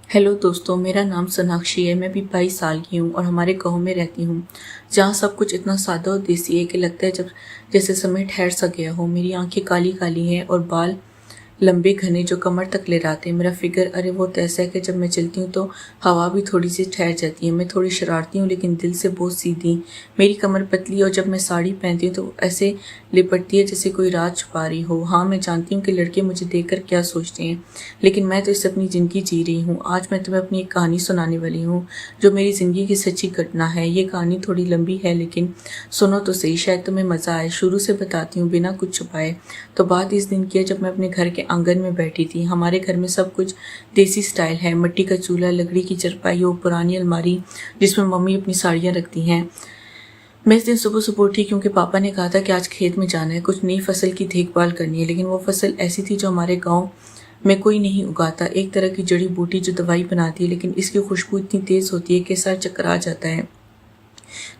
Hello दोस्तों, मेरा नाम सोनाक्षी है। मैं भी 22 साल की हूँ और हमारे गांव में रहती हूँ, जहाँ सब कुछ इतना सादा और देसी है कि लगता है जब जैसे समय ठहर सा गया हो। मेरी आंखें काली काली हैं और बाल लंबे घने जो कमर तक लहराते हैं। मेरा फिगर अरे वो तो ऐसा है कि जब मैं चलती हूँ तो हवा भी थोड़ी सी ठहर जाती है। मैं थोड़ी शरारती हूँ लेकिन दिल से बहुत सीधी। मेरी कमर पतली और जब मैं साड़ी पहनती हूँ तो ऐसे लिपटती है जैसे कोई राज छुपा रही हो। हाँ, मैं जानती हूँ कि लड़के मुझे देखकर क्या सोचते हैं, लेकिन मैं तो इससे अपनी ज़िंदगी जी रही हूँ। आज मैं तुम्हें अपनी एक कहानी सुनाने वाली हूँ जो मेरी ज़िंदगी की सच्ची घटना है। ये कहानी थोड़ी लंबी है लेकिन सुनो तो सही, शायद तुम्हें मज़ा आए। शुरू से बताती हूँ बिना कुछ छुपाए। तो बात इस दिन की है जब मैं अपने घर के आंगन में बैठी थी। हमारे घर में सब कुछ देसी स्टाइल है। मिट्टी का चूल्हा, लकड़ी की चारपाई और पुरानी अलमारी जिसमें मम्मी अपनी साड़ियाँ रखती हैं। मैं इस दिन सुबह सुबह उठी क्योंकि पापा ने कहा था कि आज खेत में जाना है, कुछ नई फसल की देखभाल करनी है। लेकिन वो फसल ऐसी थी जो हमारे गांव में कोई नहीं उगाता। एक तरह की जड़ी बूटी जो दवाई बनाती है, लेकिन इसकी खुशबू इतनी तेज होती है कि सर चकरा जाता है।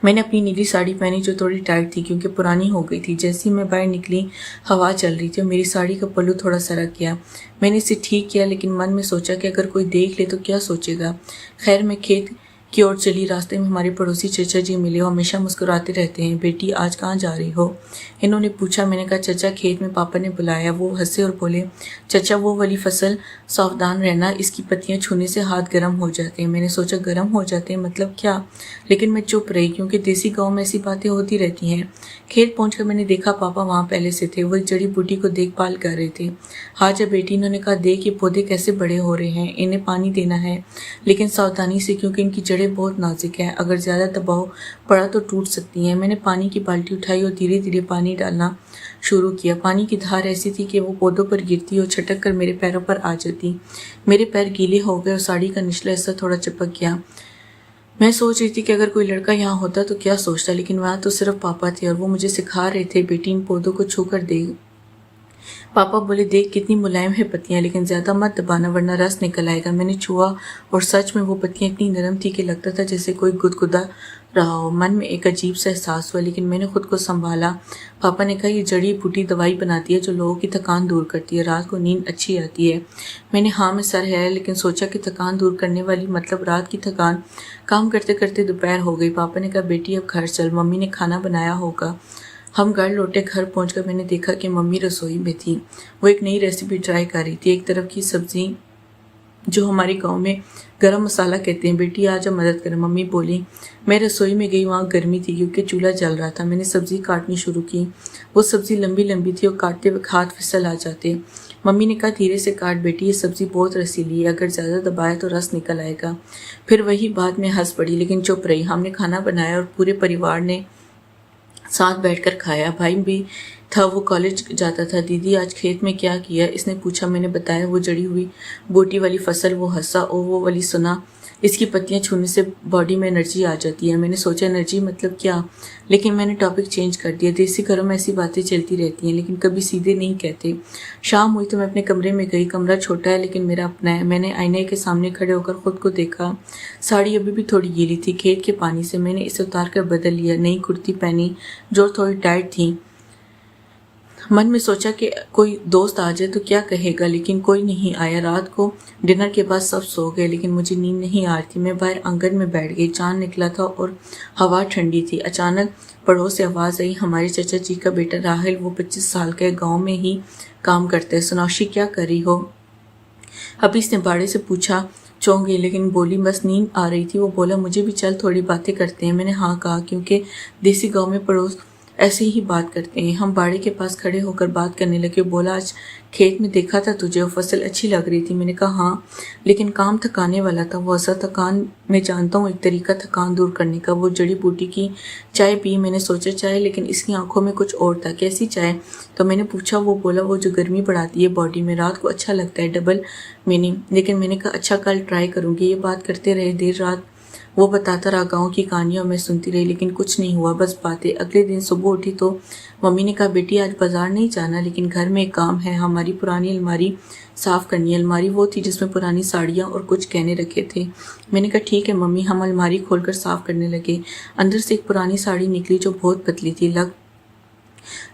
मैंने अपनी नीली साड़ी पहनी जो थोड़ी टाइट थी क्योंकि पुरानी हो गई थी। जैसे ही मैं बाहर निकली, हवा चल रही थी और मेरी साड़ी का पल्लू थोड़ा सरक गया। मैंने इसे ठीक किया लेकिन मन में सोचा कि अगर कोई देख ले तो क्या सोचेगा। खैर, मैं खेत की ओर चली। रास्ते में हमारे पड़ोसी चचा जी मिले और हमेशा मुस्कुराते रहते हैं। बेटी, आज कहाँ जा रही हो? इन्होंने पूछा। मैंने कहा, चचा, खेत में पापा ने बुलाया। वो हंसे और बोले, चचा, वो वाली फसल, सावधान रहना, इसकी पत्तियां छूने से हाथ गर्म हो जाते हैं। मैंने सोचा, गर्म हो जाते हैं मतलब क्या? लेकिन मैं चुप रही क्योंकि देसी गांव में ऐसी बातें होती रहती हैं। खेत पहुंचकर मैंने देखा पापा वहां पहले से थे। वो जड़ी बूटी को देखभाल कर रहे थे। हाँ जब बेटी, इन्होंने कहा, देख ये पौधे कैसे बड़े हो रहे हैं। इन्हें पानी देना है लेकिन सावधानी से क्योंकि इनकी जड़ें बहुत नाजुक हैं। अगर ज्यादा दबाव पड़ा तो टूट सकती हैं। मैंने पानी की बाल्टी उठाई और धीरे धीरे पानी डालना शुरू किया। पानी की धार ऐसी थी कि वो पौधों पर गिरती और छटक कर मेरे पैरों पर आ जाती। मेरे पैर गीले हो गए और साड़ी का निचला हिस्सा थोड़ा चिपक गया। मैं सोच रही थी कि अगर कोई लड़का यहाँ होता तो क्या सोचता, लेकिन वहाँ तो सिर्फ पापा थे और वो मुझे सिखा रहे थे, बेटी इन पौधों को छू कर देख। पापा बोले, देख कितनी मुलायम है पत्तियां, लेकिन ज्यादा मत दबाना वरना रस निकल आएगा। मैंने छुआ और सच में वो पत्तियां इतनी नरम थी कि लगता था जैसे कोई गुदगुदा रहा हो। मन में एक अजीब सा एहसास हुआ लेकिन मैंने खुद को संभाला। पापा ने कहा, ये जड़ी बूटी दवाई बनाती है जो लोगों की थकान दूर करती है, रात को नींद अच्छी आती है। मैंने हाँ में सर हिलाया लेकिन सोचा कि थकान दूर करने वाली मतलब रात की थकान। काम करते करते दोपहर हो गई। पापा ने कहा, बेटी अब घर चल, मम्मी ने खाना बनाया होगा। हम घर लौटे। घर पहुंचकर मैंने देखा कि मम्मी रसोई में थी। वो एक नई रेसिपी ट्राई कर रही थी। एक तरफ की सब्जी जो हमारे गांव में गरम मसाला कहते हैं। बेटी आज मदद कर, मम्मी बोली। मैं रसोई में गई। वहाँ गर्मी थी क्योंकि चूल्हा जल रहा था। मैंने सब्जी काटनी शुरू की। वो सब्जी लंबी लंबी थी और काटते हुए हाथ फिसल आ जाते। मम्मी ने कहा, धीरे से काट बेटी, ये सब्जी बहुत रसीली है, अगर ज़्यादा दबाया तो रस निकल आएगा। फिर वही बात में हंस पड़ी लेकिन चुप रही। हमने खाना बनाया और पूरे परिवार ने साथ बैठकर खाया। भाई भी था, वो कॉलेज जाता था। दीदी आज खेत में क्या किया, इसने पूछा। मैंने बताया, वो जड़ी हुई बोटी वाली फसल। वो हंसा। ओ वो वाली सुना, इसकी पत्तियां छूने से बॉडी में एनर्जी आ जाती है। मैंने सोचा, एनर्जी मतलब क्या? लेकिन मैंने टॉपिक चेंज कर दिया। देसी घरों में ऐसी बातें चलती रहती हैं लेकिन कभी सीधे नहीं कहते। शाम हुई तो मैं अपने कमरे में गई। कमरा छोटा है लेकिन मेरा अपना है। मैंने आईने के सामने खड़े होकर खुद को देखा। साड़ी अभी भी थोड़ी गीली थी खेत के पानी से। मैंने इसे उतार कर बदल लिया। नई कुर्ती पहनी जो थोड़ी टाइट थी। मन में सोचा कि कोई दोस्त आ जाए तो क्या कहेगा, लेकिन कोई नहीं आया। रात को डिनर के बाद सब सो गए लेकिन मुझे नींद नहीं आ रही थी। मैं बाहर आंगन में बैठ गई। चांद निकला था और हवा ठंडी थी। अचानक पड़ोस से आवाज आई, हमारे चाचा जी का बेटा राहिल, वो 25 साल का है, गाँव में ही काम करते हैं। सोनाक्षी क्या कर रही हो? अभी इसने बाड़े से पूछा। चौंक गई लेकिन बोली, बस नींद आ रही थी। वो बोला, मुझे भी चल थोड़ी बातें करते हैं। मैंने हाँ कहा क्योंकि देसी गांव में पड़ोस ऐसे ही बात करते हैं। हम बाड़े के पास खड़े होकर बात करने लगे। बोला, आज खेत में देखा था तुझे, वो फसल अच्छी लग रही थी। मैंने कहा हाँ, लेकिन काम थकाने वाला था। वो ऐसा थकान मैं जानता हूँ एक तरीका थकान दूर करने का। वो जड़ी बूटी की चाय पी। मैंने सोचा चाय, लेकिन इसकी आंखों में कुछ और था। कैसी चाय? तो मैंने पूछा। वो बोला, वो जो गर्मी बढ़ाती है बॉडी में, रात को अच्छा लगता है। Double meaning. लेकिन मैंने कहा अच्छा, कल ट्राई करूंगी। ये बात करते रहे देर रात। वो बताता रहा गांव की कहानियां, मैं सुनती रही लेकिन कुछ नहीं हुआ, बस बातें। अगले दिन सुबह उठी तो मम्मी ने कहा, बेटी आज बाजार नहीं जाना, लेकिन घर में एक काम है, हमारी पुरानी अलमारी साफ करनी है। अलमारी वो थी जिसमें पुरानी साड़ियाँ और कुछ गहने रखे थे। मैंने कहा ठीक है मम्मी। हम अलमारी खोलकर साफ करने लगे। अंदर से एक पुरानी साड़ी निकली जो बहुत पतली थी।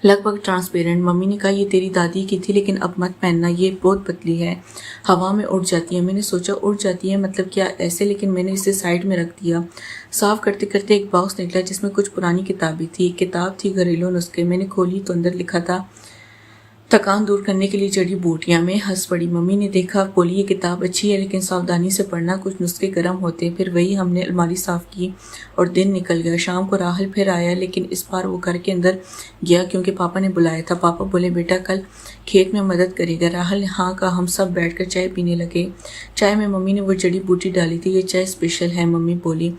लगभग ट्रांसपेरेंट। मम्मी ने कहा ये तेरी दादी की थी लेकिन अब मत पहनना, ये बहुत पतली है, हवा में उड़ जाती है। मैंने सोचा उड़ जाती है मतलब क्या ऐसे, लेकिन मैंने इसे साइड में रख दिया। साफ करते करते एक बॉक्स निकला जिसमें कुछ पुरानी किताबें थी। एक किताब थी घरेलू नुस्खे। मैंने खोली तो अंदर लिखा था थकान दूर करने के लिए जड़ी बूटियां। मैं हंस पड़ी। मम्मी ने देखा, बोली ये किताब अच्छी है लेकिन सावधानी से पढ़ना, कुछ नुस्खे गर्म होते। फिर वही हमने अलमारी साफ की और दिन निकल गया। शाम को राहुल फिर आया लेकिन इस बार वो घर के अंदर गया क्योंकि पापा ने बुलाया था। पापा बोले बेटा कल खेत में मदद करेगा। राहुल ने हाँ कहा। हम सब बैठकर चाय पीने लगे। चाय में मम्मी ने वो जड़ी बूटी डाली थी। ये चाय स्पेशल है, मम्मी बोली।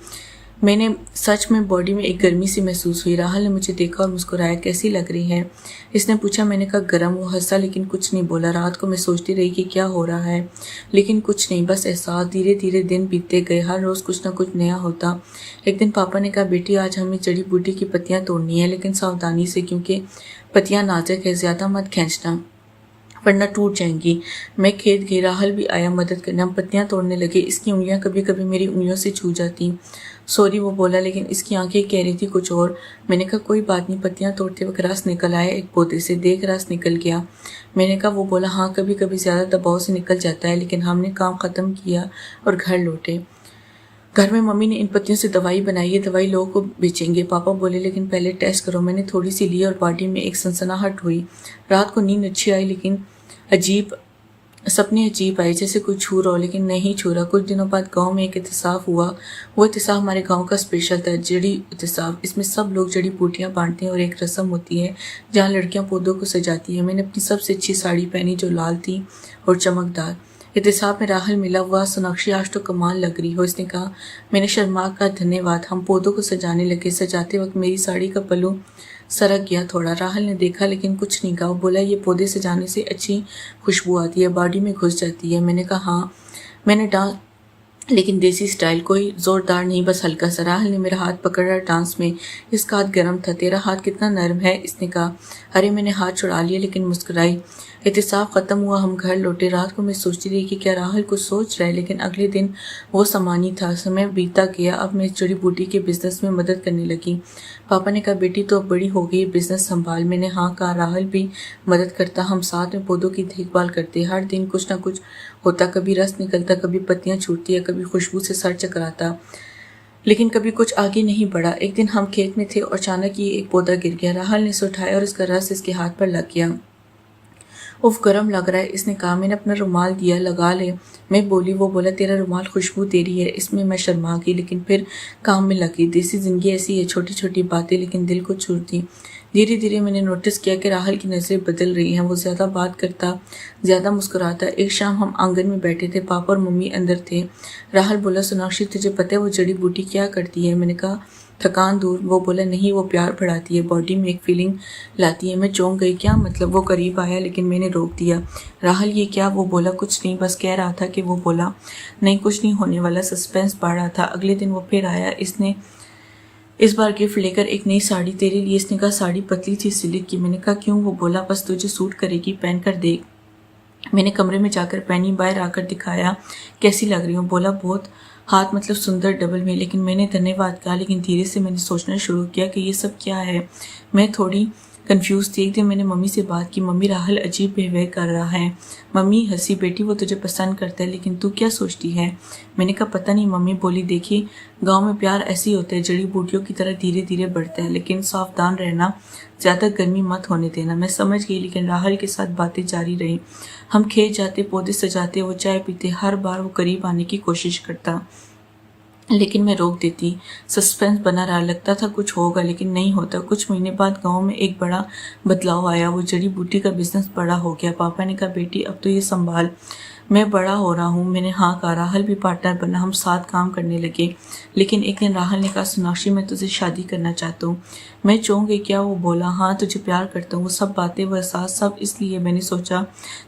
मैंने सच में बॉडी में एक गर्मी सी महसूस हुई। राहुल ने मुझे देखा और मुस्कुराया, कैसी लग रही है? इसने पूछा। मैंने कहा गरम। वो हंसा लेकिन कुछ नहीं बोला। रात को मैं सोचती रही कि क्या हो रहा है, लेकिन कुछ नहीं, बस एहसास। धीरे धीरे दिन बीतते गए, हर रोज कुछ ना कुछ नया होता। एक दिन पापा ने कहा बेटी आज हमें जड़ी बूटी की पत्तियां तोड़नी है, लेकिन सावधानी से क्योंकि पत्तियां नाजुक है, ज्यादा मत खींचना वरना टूट जाएंगी। मैं खेत गई। राहुल भी आया मदद करने। हम पत्तियां तोड़ने लगे। इसकी उंगलियां कभी कभी मेरी उंगलियों से छू जाती। सॉरी वो बोला, लेकिन इसकी आंखें कह रही थी कुछ और। मैंने कहा कोई बात नहीं। पत्तियां तोड़ते वक्त रस निकल आया एक पौधे से। देख रस निकल गया। मैंने कहा। वो बोला हाँ कभी कभी ज्यादा दबाव से निकल जाता है। लेकिन हमने काम खत्म किया और घर लौटे। घर में मम्मी ने इन पत्तियों से दवाई बनाई है, दवाई लोगों को बेचेंगे। पापा बोले लेकिन पहले टेस्ट करो। मैंने थोड़ी सी ली और बॉडी में एक सनसनाहट हुई। रात को नींद अच्छी आई लेकिन सपने अजीब आए, जैसे कोई छू रहा हो लेकिन नहीं छू रहा। कुछ दिनों बाद गांव में एक एहतिसाब हुआ। वो एहतिसाब हमारे गांव का स्पेशल था, जड़ी एहतिसाब। इसमें सब लोग जड़ी बूटियां बांटते हैं और एक रस्म होती है जहाँ लड़कियां पौधों को सजाती है। मैंने अपनी सबसे अच्छी साड़ी पहनी जो लाल थी और चमकदार। एहतिसाब में राहुल मिला। हुआ सोनाक्षी आज तो कमाल लग रही हो, इसने कहा। मैंने शर्मा का धन्यवाद। हम पौधों को सजाने लगे। सजाते वक्त मेरी साड़ी का पल्लू सरक गया थोड़ा। राहुल ने देखा लेकिन कुछ नहीं कहा। वो बोला ये पौधे सजाने से अच्छी खुशबू आती है, बॉडी में घुस जाती है। मैंने कहा हाँ। मैंने डांस लेकिन देसी स्टाइल, कोई जोरदार नहीं, बस हल्का सा। राहुल ने मेरा हाथ पकड़ा डांस में। इसका हाथ गर्म था। तेरा हाथ कितना नरम है, इसने कहा। अरे मैंने हाथ छुड़ा लिया लेकिन मुस्कुराई। एहतिसाब खत्म हुआ। हम घर लौटे। रात को मैं सोचती रही कि क्या राहुल कुछ सोच रहा है, लेकिन अगले दिन वो समानी था। समय बीता गया। अब मैं जड़ी बूटी के बिजनेस में मदद करने लगी। पापा ने कहा बेटी तो अब बड़ी हो गई, बिजनेस संभाल। मैंने हाँ कहा। राहुल भी मदद करता। हम साथ में पौधों की देखभाल करते। हर दिन कुछ ना कुछ होता। कभी रस निकलता, कभी पत्तियां छूटती, कभी खुशबू से सर चकराता, लेकिन कभी कुछ आगे नहीं बढ़ा। एक दिन हम खेत में थे और अचानक ही एक पौधा गिर गया। राहुल ने उसे उठाया और इसका रस इसके हाथ पर लग गया। उफ गरम लग रहा है, इसने कहा। मैंने अपना रुमाल दिया, लगा ले। मैं बोली। वो बोला तेरा रुमाल खुशबू दे रही है। इसमें मैं शर्मा गई लेकिन फिर काम में लगी। देसी जिंदगी ऐसी है, छोटी छोटी बातें लेकिन दिल को छूती। धीरे धीरे मैंने नोटिस किया कि राहुल की नज़रें बदल रही हैं। वो ज़्यादा बात करता, ज़्यादा मुस्कुराता। एक शाम हम आंगन में बैठे थे, पापा और मम्मी अंदर थे। राहुल बोला सोनाक्षी तुझे पता है वो जड़ी बूटी क्या करती है? मैंने कहा थकान दूर। वो बोला नहीं, वो प्यार बढ़ाती है, बॉडी में एक फीलिंग लाती है। मैं चौंक गई। क्या मतलब? वो करीब आया लेकिन मैंने रोक दिया। राहुल ये क्या? वो बोला कुछ नहीं, बस कह रहा था कि। वो बोला नहीं कुछ नहीं होने वाला। सस्पेंस बढ़ रहा था। अगले दिन वो फिर आया। इसने इस बार गिफ्ट लेकर एक नई साड़ी तेरे लिए। इसने कहा साड़ी पतली थी सिल्क की। मैंने कहा क्यों? वो बोला बस तुझे सूट करेगी, पहन कर देख। मैंने कमरे में जाकर पहनी, बाहर आकर दिखाया कैसी लग रही हूँ। बोला बहुत। हाथ मतलब सुंदर डबल में। लेकिन मैंने धन्यवाद कहा, लेकिन धीरे से मैंने सोचना शुरू किया कि ये सब क्या है। मैं थोड़ी कंफ्यूज थी। एक दिन मैंने मम्मी से बात की। मम्मी राहुल अजीब बिहेवियर कर रहा है। मम्मी हंसी। बेटी वो तुझे पसंद करता है, लेकिन तू क्या सोचती है? मैंने कहा पता नहीं। मम्मी बोली देखिए गांव में प्यार ऐसी होता है, जड़ी बूटियों की तरह धीरे धीरे बढ़ता है, लेकिन सावधान रहना, ज़्यादा गर्मी मत होने देना। मैं समझ गई लेकिन राहुल के साथ बातें जारी रही। हम खेत जाते, पौधे सजाते, वो चाय पीते। हर बार वो करीब आने की कोशिश करता लेकिन मैं रोक देती। सस्पेंस बना रहा, लगता था कुछ होगा लेकिन नहीं होता। कुछ महीने बाद गांव में एक बड़ा बदलाव आया। वो जड़ी बूटी का बिजनेस बड़ा हो गया। पापा ने कहा बेटी अब तो ये संभाल। मैं बड़ा हो रहा हूँ। मैंने हाँ कहा। राहुल भी पार्टनर बना। हम साथ काम करने लगे। लेकिन एक दिन राहुल ने कहा सोनाक्षी मैं तुझसे शादी करना चाहता हूँ। मैं चाहूँ गई। क्या? वो बोला हाँ तुझे प्यार करता हूँ। वो सब बातें, वो एहसास सब इसलिए। मैंने सोचा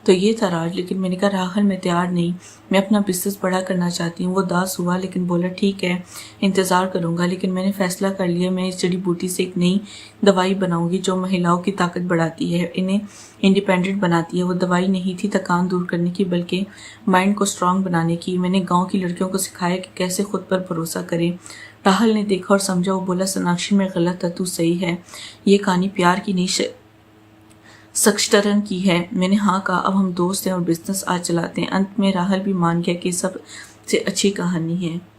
तो ये था राज। लेकिन मैंने कहा राहुल मैं तैयार नहीं, मैं अपना बिजनेस बड़ा करना चाहती हूँ। वो उदास हुआ लेकिन बोला ठीक है इंतज़ार करूँगा। लेकिन मैंने फैसला कर लिया, मैं इस जड़ी बूटी से एक नई दवाई बनाऊंगी जो महिलाओं की ताकत बढ़ाती है, इन्हें इंडिपेंडेंट बनाती है। वो दवाई नहीं थी थकान दूर करने की, बल्कि माइंड को स्ट्रांग बनाने की। मैंने गांव की लड़कियों को सिखाया कि कैसे खुद पर भरोसा करें, राहुल ने देखा और समझा। वो बोला, सोनाक्षी मैं गलत था, तू सही है। ये कहानी प्यार की नहीं सक्ष्टरन की है। मैंने हाँ कहा। अब हम दोस्त हैं और बिजनेस आज चलाते हैं। अंत में राहुल भी मान गया कि सबसे अच्छी कहानी है।